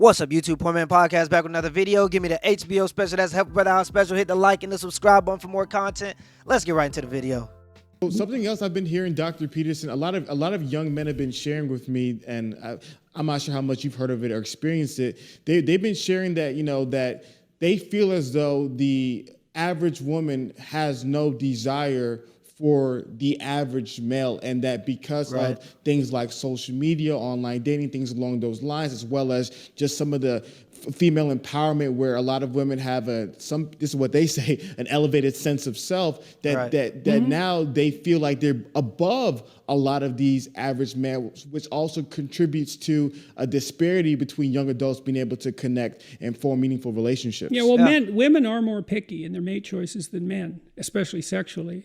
What's up, YouTube? Poor Man Podcast back with another video. Give me the HBO special. That's Help a Brother Out special. Hit the like and the subscribe button for more content. Let's get right into the video. So something else I've been hearing, Dr. Peterson, a lot of young men have been sharing with me, and I'm not sure how much you've heard of it or experienced it. They've been sharing that, that they feel as though the average woman has no desire for the average male, and that because of things like social media, online dating, things along those lines, as well as just some of the female empowerment, where a lot of women have this is what they say, an elevated sense of self, that now they feel like they're above a lot of these average males, which also contributes to a disparity between young adults being able to connect and form meaningful relationships. Yeah, women are more picky in their mate choices than men, especially sexually.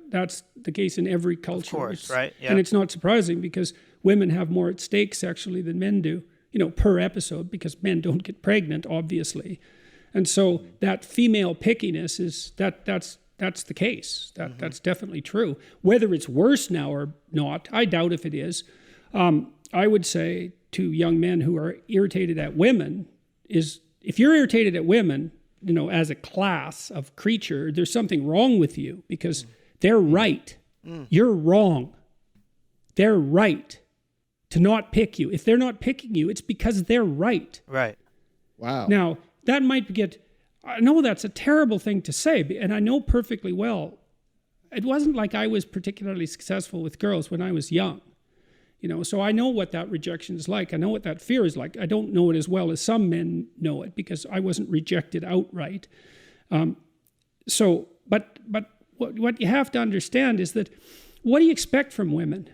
That's the case in every culture. Of course, right? Yeah. And it's not surprising because women have more at stake sexually than men do, per episode, because men don't get pregnant, obviously. And so that female pickiness is that's the case. That's definitely true. Whether it's worse now or not, I doubt if it is. I would say to young men who are irritated at women is, if you're irritated at women, as a class of creature, there's something wrong with you, because they're right. You're wrong. They're right to not pick you. If they're not picking you, it's because they're right. Right. Wow. Now, that might I know that's a terrible thing to say, and I know perfectly well, it wasn't like I was particularly successful with girls when I was young. So I know what that rejection is like. I know what that fear is like. I don't know it as well as some men know it, because I wasn't rejected outright. But what you have to understand is that, what do you expect from women?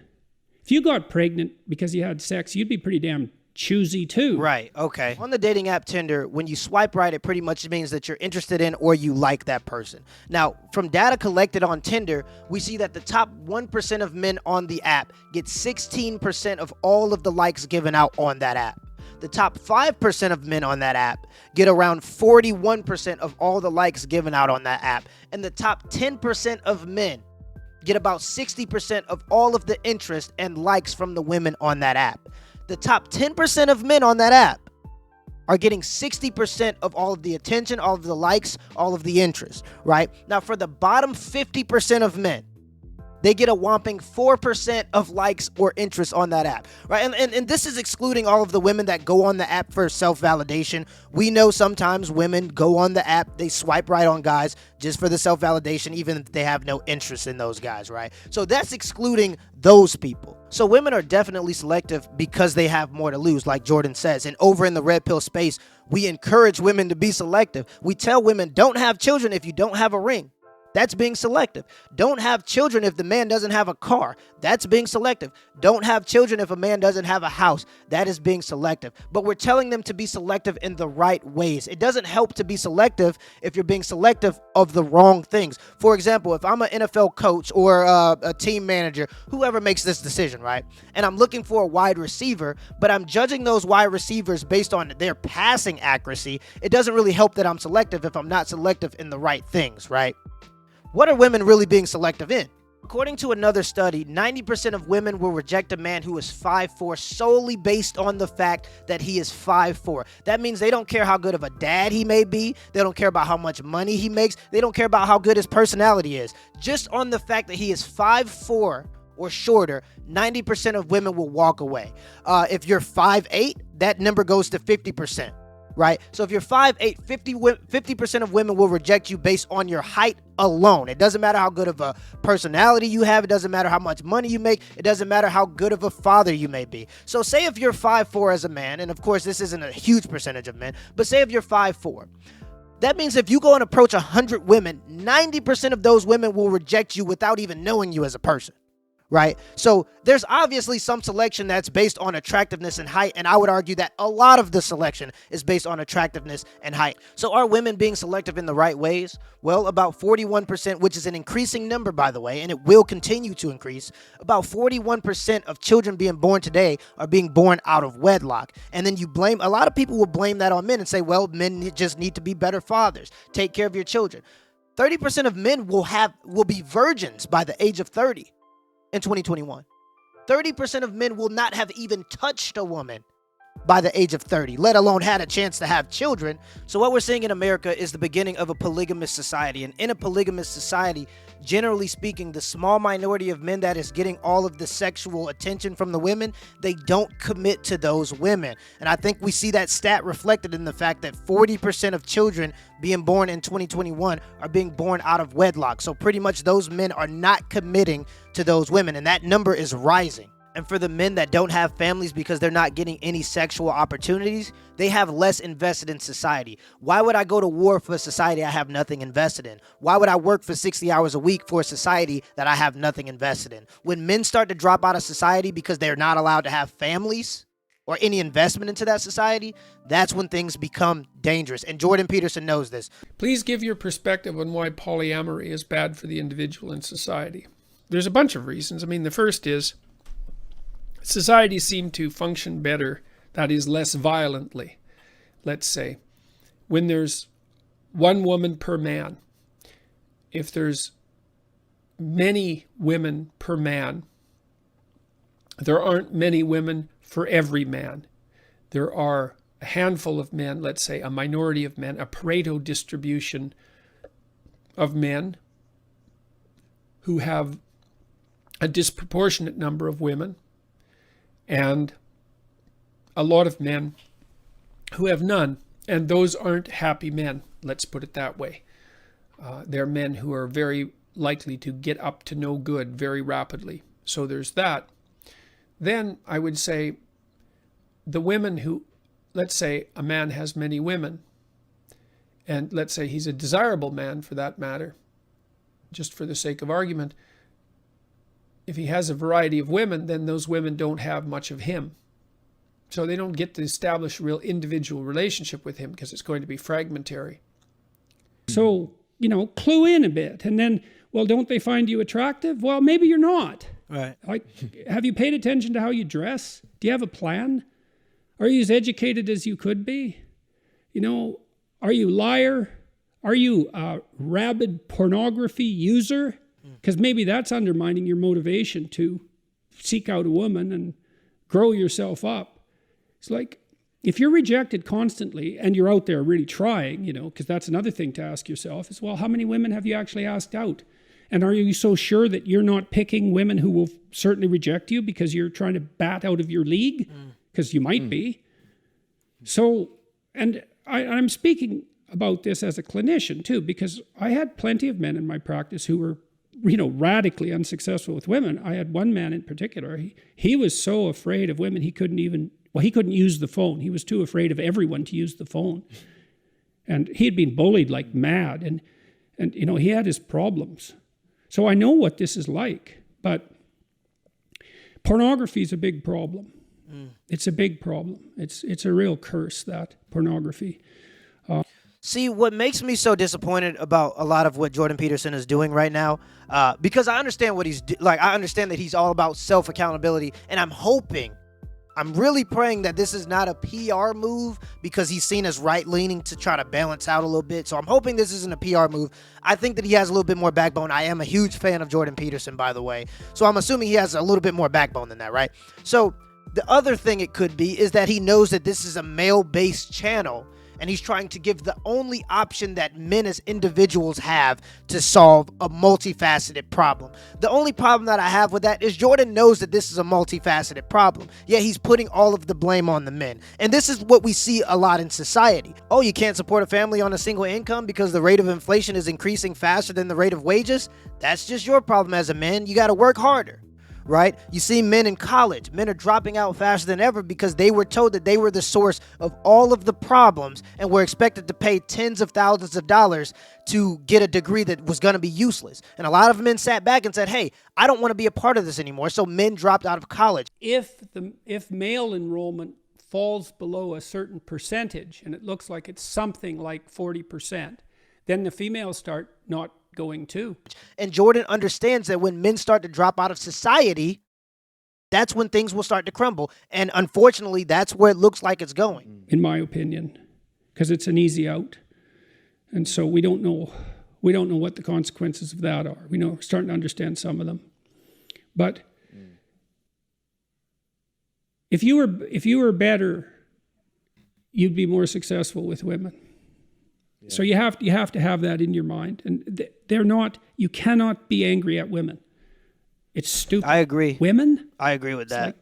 If you got pregnant because you had sex, you'd be pretty damn choosy too. Right, okay. On the dating app Tinder, when you swipe right, it pretty much means that you're interested in or you like that person. Now, from data collected on Tinder, we see that the top 1% of men on the app get 16% of all of the likes given out on that app. The top 5% of men on that app get around 41% of all the likes given out on that app. And the top 10% of men get about 60% of all of the interest and likes from the women on that app. The top 10% of men on that app are getting 60% of all of the attention, all of the likes, all of the interest, right? Now, for the bottom 50% of men, they get a whopping 4% of likes or interest on that app, right? And this is excluding all of the women that go on the app for self-validation. We know sometimes women go on the app, they swipe right on guys just for the self-validation, even if they have no interest in those guys, right? So that's excluding those people. So women are definitely selective because they have more to lose, like Jordan says. And over in the red pill space, we encourage women to be selective. We tell women, don't have children if you don't have a ring. That's being selective. Don't have children if the man doesn't have a car. That's being selective. Don't have children if a man doesn't have a house. That is being selective. But we're telling them to be selective in the right ways. It doesn't help to be selective if you're being selective of the wrong things. For example, if I'm an NFL coach or a team manager, whoever makes this decision, right? And I'm looking for a wide receiver, but I'm judging those wide receivers based on their passing accuracy, it doesn't really help that I'm selective if I'm not selective in the right things, right? What are women really being selective in? According to another study, 90% of women will reject a man who is 5'4" solely based on the fact that he is 5'4". That means they don't care how good of a dad he may be. They don't care about how much money he makes. They don't care about how good his personality is. Just on the fact that he is 5'4" or shorter, 90% of women will walk away. If you're 5'8", that number goes to 50%. Right? So if you're 5'8", 50% of women will reject you based on your height alone. It doesn't matter how good of a personality you have. It doesn't matter how much money you make. It doesn't matter how good of a father you may be. So say if you're 5'4" as a man, and of course this isn't a huge percentage of men, but say if you're 5'4", that means if you go and approach 100 women, 90% of those women will reject you without even knowing you as a person. Right? So there's obviously some selection that's based on attractiveness and height, and I would argue that a lot of the selection is based on attractiveness and height. So are women being selective in the right ways? Well, about 41%, which is an increasing number, by the way, and it will continue to increase. About 41% of children being born today are being born out of wedlock. And then a lot of people will blame that on men and say, well, men just need to be better fathers. Take care of your children. 30% of men will be virgins by the age of 30. In 2021, 30% of men will not have even touched a woman by the age of 30, let alone had a chance to have children. So what we're seeing in America is the beginning of a polygamous society. And in a polygamous society, generally speaking, the small minority of men that is getting all of the sexual attention from the women, they don't commit to those women. And I think we see that stat reflected in the fact that 40% of children being born in 2021 are being born out of wedlock. So pretty much those men are not committing to those women, and that number is rising. And for the men that don't have families because they're not getting any sexual opportunities, they have less invested in society. Why would I go to war for a society I have nothing invested in? Why would I work for 60 hours a week for a society that I have nothing invested in? When men start to drop out of society because they're not allowed to have families or any investment into that society, that's when things become dangerous. And Jordan Peterson knows this. Please give your perspective on why polyamory is bad for the individual and society. There's a bunch of reasons. I mean, the first is societies seem to function better, that is, less violently. Let's say, when there's one woman per man, if there's many women per man, there aren't many women for every man. There are a handful of men, let's say a minority of men, a Pareto distribution of men who have a disproportionate number of women, and a lot of men who have none. And those aren't happy men, let's put it that way. They're men who are very likely to get up to no good very rapidly. So there's that. Then I would say the women who, let's say a man has many women, and let's say he's a desirable man for that matter, just for the sake of argument, if he has a variety of women, then those women don't have much of him. So they don't get to establish a real individual relationship with him because it's going to be fragmentary. So, clue in a bit. And then, well, don't they find you attractive? Well, maybe you're not. Right. Like, have you paid attention to how you dress? Do you have a plan? Are you as educated as you could be? Are you a liar? Are you a rabid pornography user? Because maybe that's undermining your motivation to seek out a woman and grow yourself up. It's like, if you're rejected constantly and you're out there really trying, because that's another thing to ask yourself is, well, how many women have you actually asked out? And are you so sure that you're not picking women who will certainly reject you because you're trying to bat out of your league? Because you might be. So, and I'm speaking about this as a clinician too, because I had plenty of men in my practice who were radically unsuccessful with women. I had one man in particular. He was so afraid of women, he couldn't use the phone. He was too afraid of everyone to use the phone. And he had been bullied like mad. And he had his problems. So I know what this is like. But pornography is a big problem. It's a big problem. It's a real curse, that pornography. See, what makes me so disappointed about a lot of what Jordan Peterson is doing right now, because I understand what I understand that he's all about self-accountability, and I'm really praying that this is not a PR move because he's seen as right-leaning to try to balance out a little bit. So I'm hoping this isn't a PR move. I think that he has a little bit more backbone. I am a huge fan of Jordan Peterson, by the way. So I'm assuming he has a little bit more backbone than that, right? So the other thing it could be is that he knows that this is a male-based channel, and he's trying to give the only option that men as individuals have to solve a multifaceted problem. The only problem that I have with that is Jordan knows that this is a multifaceted problem. Yeah, he's putting all of the blame on the men. And this is what we see a lot in society. Oh, you can't support a family on a single income because the rate of inflation is increasing faster than the rate of wages? That's just your problem as a man. You got to work harder. Right? You see men in college, men are dropping out faster than ever because they were told that they were the source of all of the problems and were expected to pay tens of thousands of dollars to get a degree that was going to be useless. And a lot of men sat back and said, hey, I don't want to be a part of this anymore. So men dropped out of college. If male enrollment falls below a certain percentage, and it looks like it's something like 40%, then the females start not going too. And Jordan understands that when men start to drop out of society, that's when things will start to crumble. And unfortunately, that's where it looks like it's going. In my opinion, because it's an easy out. And so we don't know what the consequences of that are. We're starting to understand some of them. But if you were better you'd be more successful with women. Yeah. So you have to have that in your mind. And they're not, you cannot be angry at women. It's stupid. I agree. Women? I agree with that.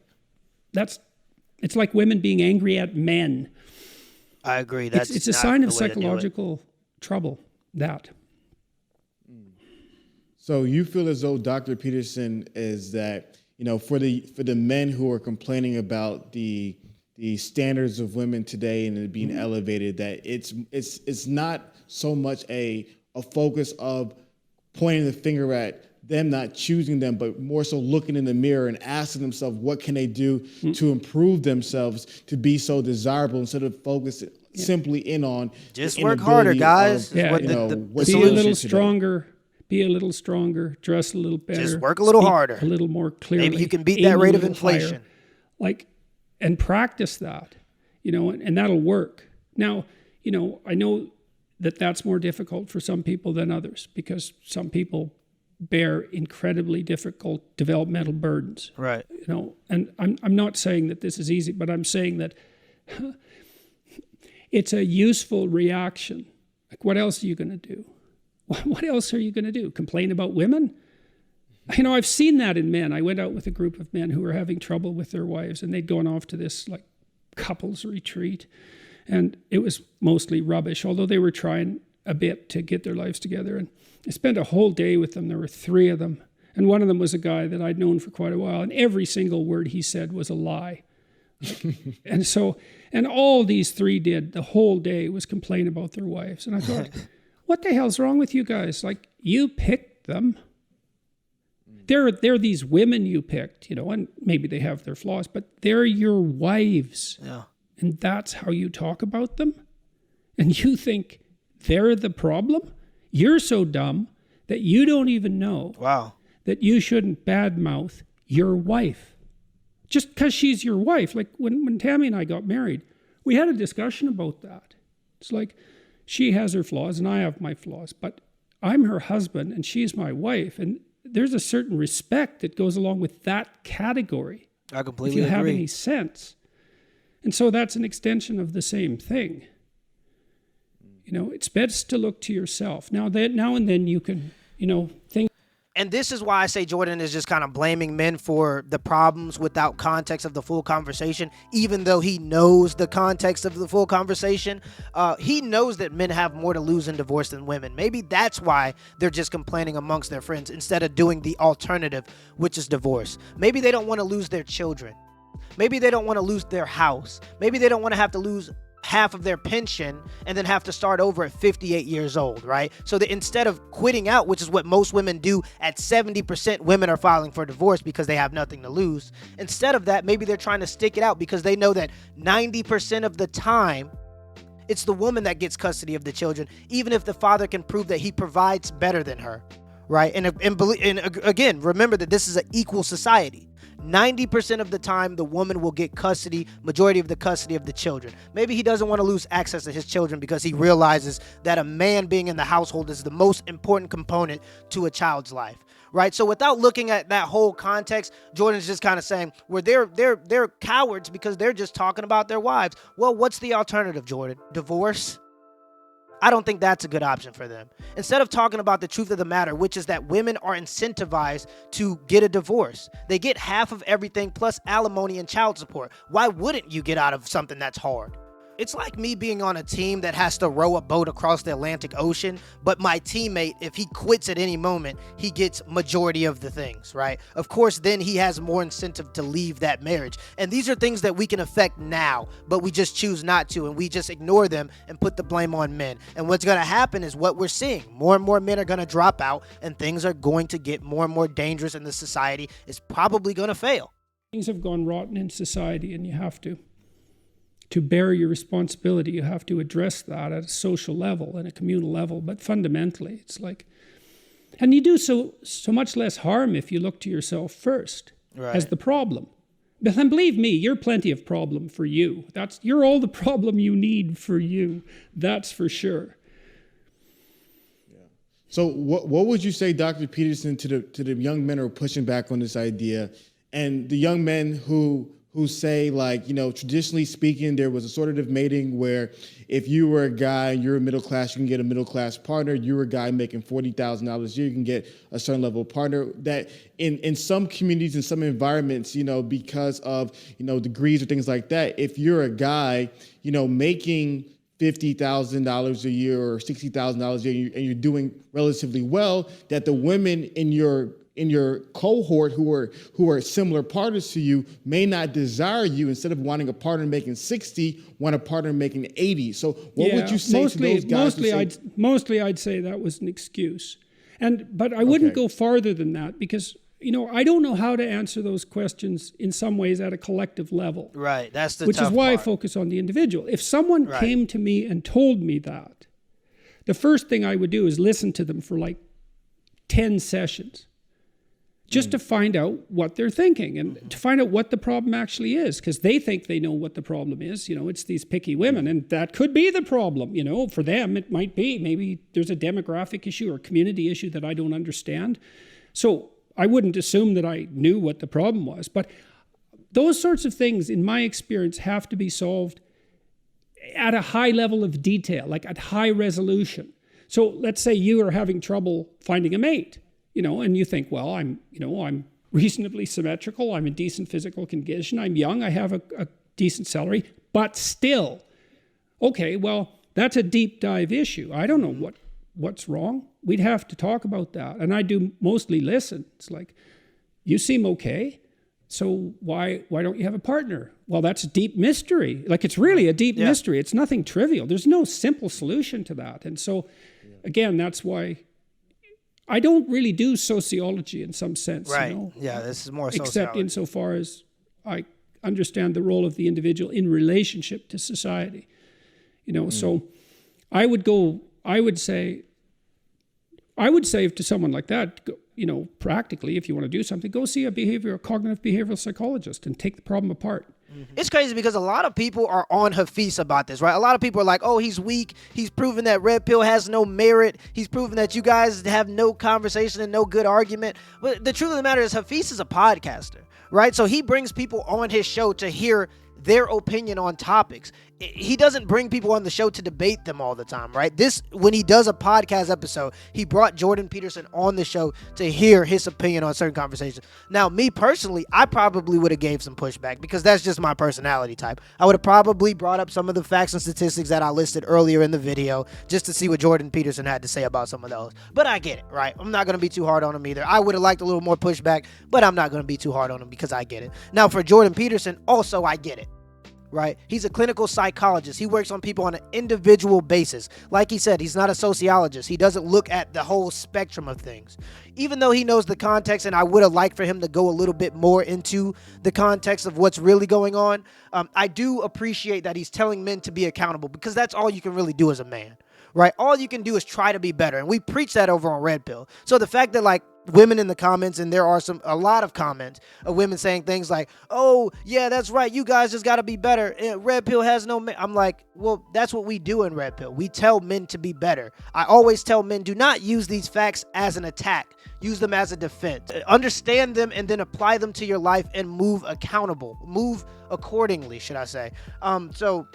It's like women being angry at men. I agree. It's a sign of psychological trouble, that. So you feel as though Dr. Peterson is that, for the men who are complaining about the standards of women today and it being elevated, that it's not so much a focus of pointing the finger at them not choosing them, but more so looking in the mirror and asking themselves what can they do to improve themselves to be so desirable, instead of focusing simply in on just work harder, guys. Be a little stronger. Be a little stronger, dress a little better. Just work a little harder. A little more clearly. Maybe you can beat that rate of inflation. And practice that, and that'll work. Now, I know that that's more difficult for some people than others, because some people bear incredibly difficult developmental burdens. Right. And I'm not saying that this is easy, but I'm saying that it's a useful reaction. Like, what else are you going to do? What else are you going to do? Complain about women? I've seen that in men. I went out with a group of men who were having trouble with their wives, and they'd gone off to this couples retreat, and it was mostly rubbish, although they were trying a bit to get their lives together. And I spent a whole day with them. There were 3 of them, and one of them was a guy that I'd known for quite a while, and every single word he said was a lie. And all these 3 did the whole day was complain about their wives. And I thought, what the hell's wrong with you guys? You picked them. They're these women you picked, and maybe they have their flaws, but they're your wives. Yeah. And that's how you talk about them? And you think they're the problem? You're so dumb that you don't even know that you shouldn't badmouth your wife. Just because she's your wife. Like when Tammy and I got married, we had a discussion about that. It's like, she has her flaws and I have my flaws, but I'm her husband and she's my wife. And there's a certain respect that goes along with that category. I completely agree. If you have agree. any sense. And so that's an extension of the same thing. It's best to look to yourself. Now and then you can, think. And this is why I say Jordan is just kind of blaming men for the problems without context of the full conversation, even though he knows the context of the full conversation. He knows that men have more to lose in divorce than women. Maybe that's why they're just complaining amongst their friends instead of doing the alternative, which is divorce. Maybe they don't want to lose their children. Maybe they don't want to lose their house. Maybe they don't want to have to lose half of their pension and then have to start over at 58 years old, right? So that instead of quitting out, which is what most women do, at 70% women are filing for divorce because they have nothing to lose. Instead of that, maybe they're trying to stick it out because they know that 90% of the time, it's the woman that gets custody of the children, even if the father can prove that he provides better than her, right? And again, remember that this is an equal society. 90% of the time, the woman will get majority of the custody of the children. Maybe he doesn't want to lose access to his children because he realizes that a man being in the household is the most important component to a child's life, right? So without looking at that whole context, Jordan's just kind of saying, well, they're cowards because they're just talking about their wives. Well, what's the alternative, Jordan? Divorce? I don't think that's a good option for them. Instead of talking about the truth of the matter, which is that women are incentivized to get a divorce. They get half of everything plus alimony and child support. Why wouldn't you get out of something that's hard? It's like me being on a team that has to row a boat across the Atlantic Ocean, but my teammate, if he quits at any moment, he gets majority of the things, right? Of course, then he has more incentive to leave that marriage. And these are things that we can affect now, but we just choose not to, and we just ignore them and put the blame on men. And what's going to happen is what we're seeing. More and more men are going to drop out, and things are going to get more and more dangerous, and the society is probably going to fail. Things have gone rotten in society, and you have to bear your responsibility. You have to address that at a social level and a communal level. But fundamentally, it's like, and you do so much less harm if you look to yourself first as the problem. But then believe me, you're plenty of problem for you. You're all the problem you need for you. That's for sure. Yeah. So what would you say, Dr. Peterson, to the young men who are pushing back on this idea, and the young men who who say, like, traditionally speaking, there was a sort of mating where if you were a guy and you're middle class, you can get a middle class partner. You're a guy making $40,000 a year, you can get a certain level of partner. That in some communities, in some environments, because of, degrees or things like that, if you're a guy, making $50,000 a year or $60,000 a year and you're doing relatively well, that the women in your cohort who are similar partners to you may not desire you. Instead of wanting a partner making 60, want a partner making 80. So what would you say to those guys? Mostly I'd say that was an excuse. But I wouldn't go farther than that because, I don't know how to answer those questions in some ways at a collective level. Right, that's the which tough is why part. I focus on the individual. If someone came to me and told me that, the first thing I would do is listen to them for like 10 sessions. Just to find out what they're thinking and to find out what the problem actually is, because they think they know what the problem is. It's these picky women, and that could be the problem. For them, it might be. Maybe there's a demographic issue or a community issue that I don't understand. So I wouldn't assume that I knew what the problem was. But those sorts of things, in my experience, have to be solved at a high level of detail, like at high resolution. So let's say you are having trouble finding a mate. And you think, well, I'm reasonably symmetrical. I'm in decent physical condition. I'm young. I have a decent salary. But still, okay, well, that's a deep dive issue. I don't know what's wrong. We'd have to talk about that. And I do mostly listen. It's like, you seem okay. So why don't you have a partner? Well, that's a deep mystery. Like, it's really a deep mystery. It's nothing trivial. There's no simple solution to that. And so, again, that's why I don't really do sociology in some sense. Right. Yeah, this is more sociology. Except insofar as I understand the role of the individual in relationship to society. So I would say to someone like that, practically, if you want to do something, go see a cognitive behavioral psychologist and take the problem apart. It's crazy because a lot of people are on Hafiz about this, right? A lot of people are like, oh, he's weak. He's proven that Red Pill has no merit. He's proven that you guys have no conversation and no good argument. But the truth of the matter is Hafiz is a podcaster, right? So he brings people on his show to hear their opinion on topics. He doesn't bring people on the show to debate them all the time, right? When he does a podcast episode, he brought Jordan Peterson on the show to hear his opinion on certain conversations. Now, me personally, I probably would have gave some pushback because that's just my personality type. I would have probably brought up some of the facts and statistics that I listed earlier in the video just to see what Jordan Peterson had to say about some of those. But I get it, right? I'm not going to be too hard on him either. I would have liked a little more pushback, but I'm not going to be too hard on him because I get it. Now, for Jordan Peterson, also I get it. Right? He's a clinical psychologist. He works on people on an individual basis. Like he said, he's not a sociologist. He doesn't look at the whole spectrum of things. Even though he knows the context, and I would have liked for him to go a little bit more into the context of what's really going on, I do appreciate that he's telling men to be accountable because that's all you can really do as a man. Right? All you can do is try to be better. And we preach that over on Red Pill. So the fact that, like, women in the comments, and there are a lot of comments of women saying things like, oh, yeah, that's right, you guys just got to be better. Red Pill has no men. I'm like, well, that's what we do in Red Pill. We tell men to be better. I always tell men, do not use these facts as an attack. Use them as a defense. Understand them and then apply them to your life and move accordingly, should I say. So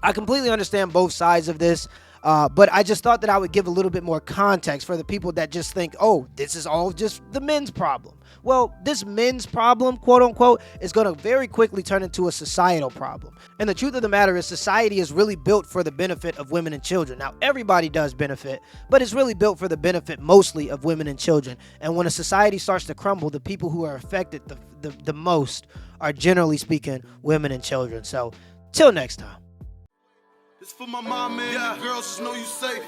I completely understand both sides of this. But I just thought that I would give a little bit more context for the people that just think, oh, this is all just the men's problem. Well, this men's problem, quote unquote, is going to very quickly turn into a societal problem. And the truth of the matter is society is really built for the benefit of women and children. Now, everybody does benefit, but it's really built for the benefit mostly of women and children. And when a society starts to crumble, the people who are affected the most are, generally speaking, women and children. So, till next time. It's for my mom and girls, just know you safe.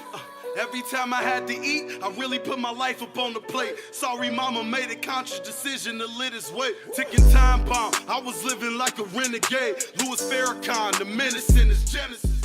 Every time I had to eat, I really put my life up on the plate. Sorry, mama made a conscious decision to live this way. Ticking time bomb, I was living like a renegade. Louis Farrakhan, the menace in his genesis.